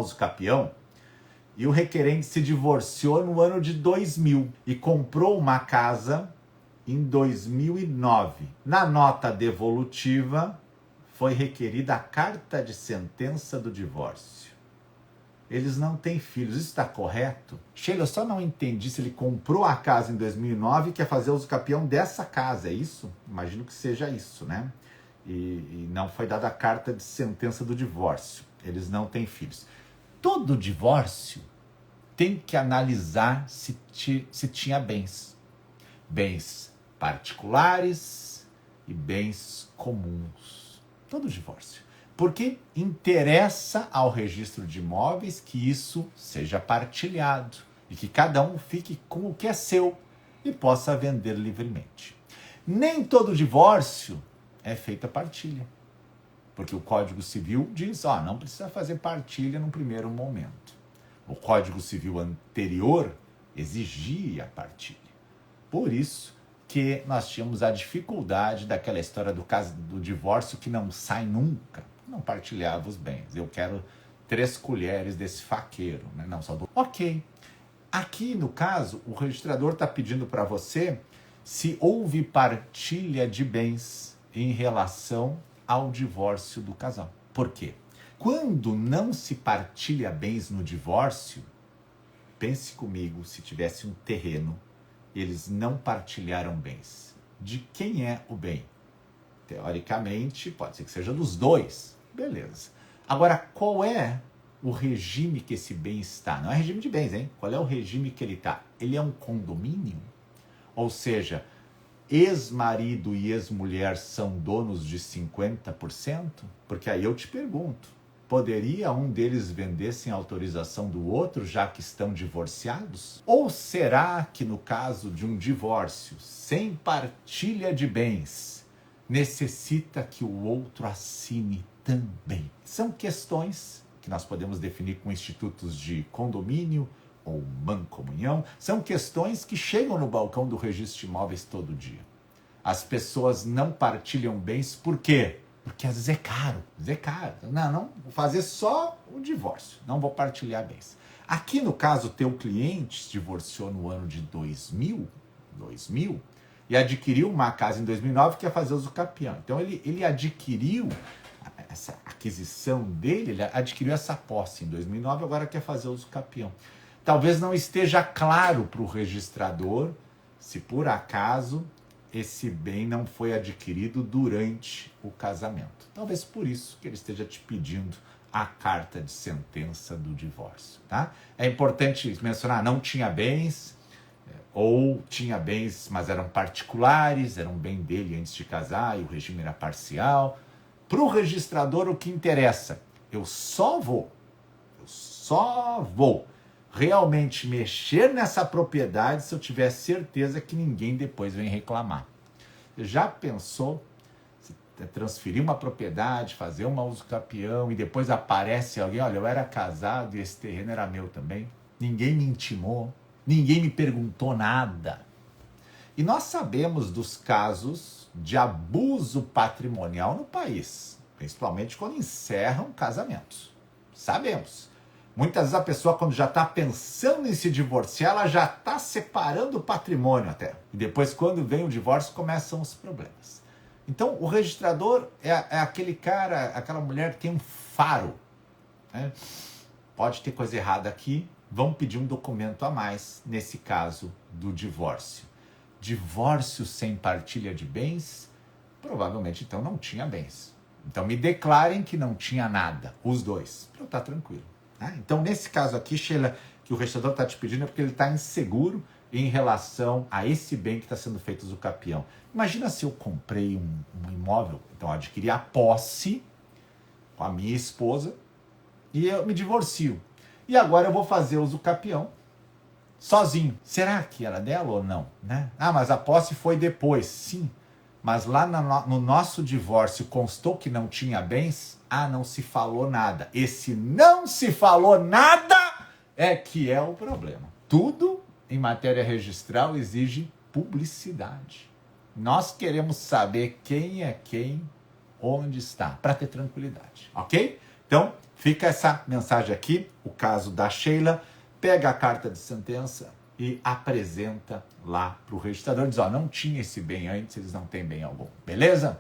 usucapião e o requerente se divorciou no ano de 2000 e comprou uma casa em 2009. Na nota devolutiva foi requerida a carta de sentença do divórcio. Eles não têm filhos, isso está correto? Sheila, eu só não entendi se ele comprou a casa em 2009 e quer fazer usucapião dessa casa, é isso? Imagino que seja isso, né? E não foi dada a carta de sentença do divórcio. Eles não têm filhos. Todo divórcio tem que analisar se tinha bens. Bens particulares e bens comuns. Todo divórcio. Porque interessa ao registro de imóveis que isso seja partilhado e que cada um fique com o que é seu e possa vender livremente. Nem todo divórcio é feita partilha, porque o Código Civil diz, não precisa fazer partilha no primeiro momento. O Código Civil anterior exigia partilha. Por isso que nós tínhamos a dificuldade daquela história do divórcio que não sai nunca. Não partilhava os bens. Eu quero 3 colheres desse faqueiro, né? Não, só do... Ok. Aqui, no caso, o registrador está pedindo para você se houve partilha de bens em relação ao divórcio do casal. Por quê? Quando não se partilha bens no divórcio, pense comigo, se tivesse um terreno, eles não partilharam bens. De quem é o bem? Teoricamente, pode ser que seja dos dois. Beleza. Agora, qual é o regime que esse bem está? Não é regime de bens, hein? Qual é o regime que ele está? Ele é um condomínio? Ou seja, ex-marido e ex-mulher são donos de 50%? Porque aí eu te pergunto, poderia um deles vender sem autorização do outro, já que estão divorciados? Ou será que no caso de um divórcio sem partilha de bens, necessita que o outro assine também? São questões que nós podemos definir com institutos de condomínio ou mancomunhão. São questões que chegam no balcão do registro de imóveis todo dia. As pessoas não partilham bens por quê? Porque às vezes é caro. Não, vou fazer só o divórcio. Não vou partilhar bens. Aqui no caso, o teu cliente se divorciou no ano de 2000 e adquiriu uma casa em 2009 que ia fazer usucapião. Então ele adquiriu essa aquisição dele, ele adquiriu essa posse em 2009, agora quer fazer usucapião. Talvez não esteja claro para o registrador se por acaso esse bem não foi adquirido durante o casamento. Talvez por isso que ele esteja te pedindo a carta de sentença do divórcio, tá? É importante mencionar, não tinha bens, ou tinha bens, mas eram particulares, era um bem dele antes de casar e o regime era parcial. Para o registrador, o que interessa? Eu só vou realmente mexer nessa propriedade se eu tiver certeza que ninguém depois vem reclamar. Você já pensou transferir uma propriedade, fazer uma usucapião e depois aparece alguém, olha, eu era casado e esse terreno era meu também, ninguém me intimou, ninguém me perguntou nada. E nós sabemos dos casos de abuso patrimonial no país, principalmente quando encerram casamentos. Sabemos. Muitas vezes a pessoa, quando já está pensando em se divorciar, ela já está separando o patrimônio até. E depois, quando vem o divórcio, começam os problemas. Então, o registrador é aquele cara, aquela mulher que tem um faro, né? Pode ter coisa errada aqui, vão pedir um documento a mais, nesse caso do divórcio. Divórcio sem partilha de bens, provavelmente então não tinha bens. Então me declarem que não tinha nada, os dois, para eu estar tranquilo. Né? Então nesse caso aqui, Sheila, que o registrador está te pedindo é porque ele está inseguro em relação a esse bem que está sendo feito usucapião. Imagina se eu comprei um imóvel, então eu adquiri a posse com a minha esposa e eu me divorcio. E agora eu vou fazer usucapião sozinho. Será que era dela ou não? Né? Ah, mas a posse foi depois. Sim, mas lá no nosso divórcio constou que não tinha bens? Ah, não se falou nada. Esse não se falou nada é que é o problema. Tudo em matéria registral exige publicidade. Nós queremos saber quem é quem, onde está, para ter tranquilidade, ok? Então, Fica essa mensagem aqui, o caso da Sheila, pega a carta de sentença e apresenta lá para o registrador, diz, ó, não tinha esse bem antes, eles não têm bem algum, beleza?